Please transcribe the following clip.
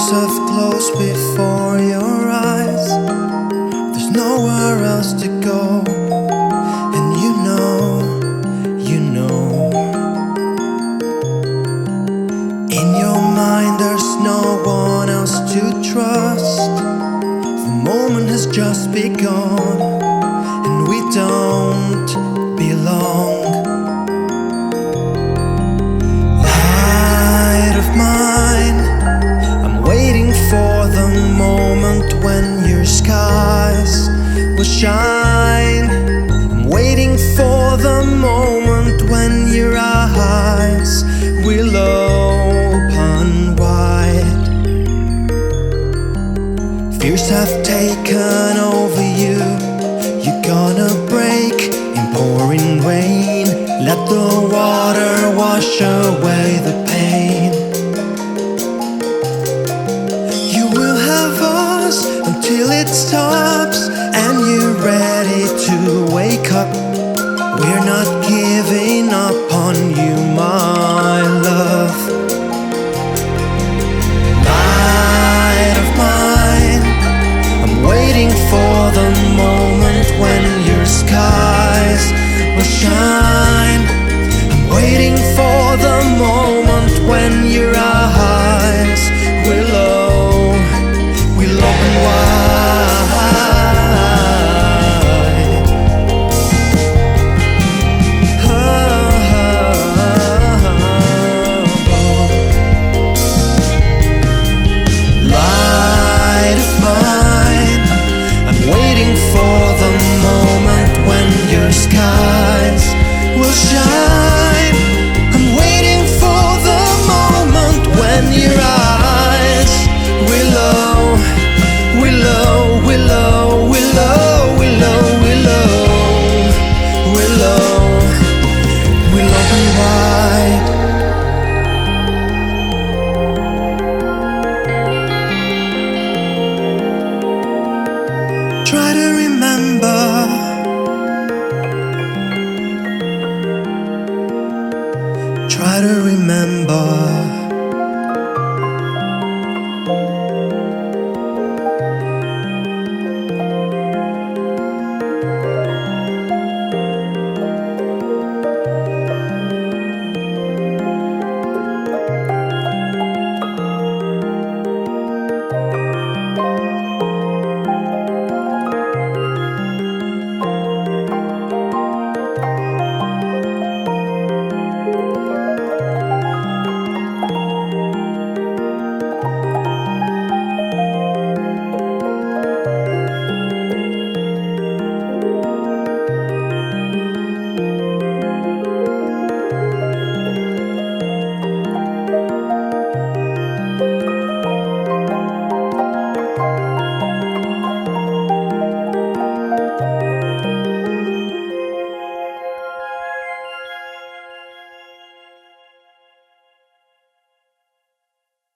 doors have closed before your eyes. There's nowhere else to go, and you know. In your mind there's no one else to trust. The moment has just begun, and we don't belong. Light of mine, I'm waiting for the moment when your skies will shine. I'm waiting for the moment when your eyes will open wide. Fears have taken over you. You're gonna break in pouring rain. Let the water wash away the pain. You will have us until it stops, and you're ready to wake up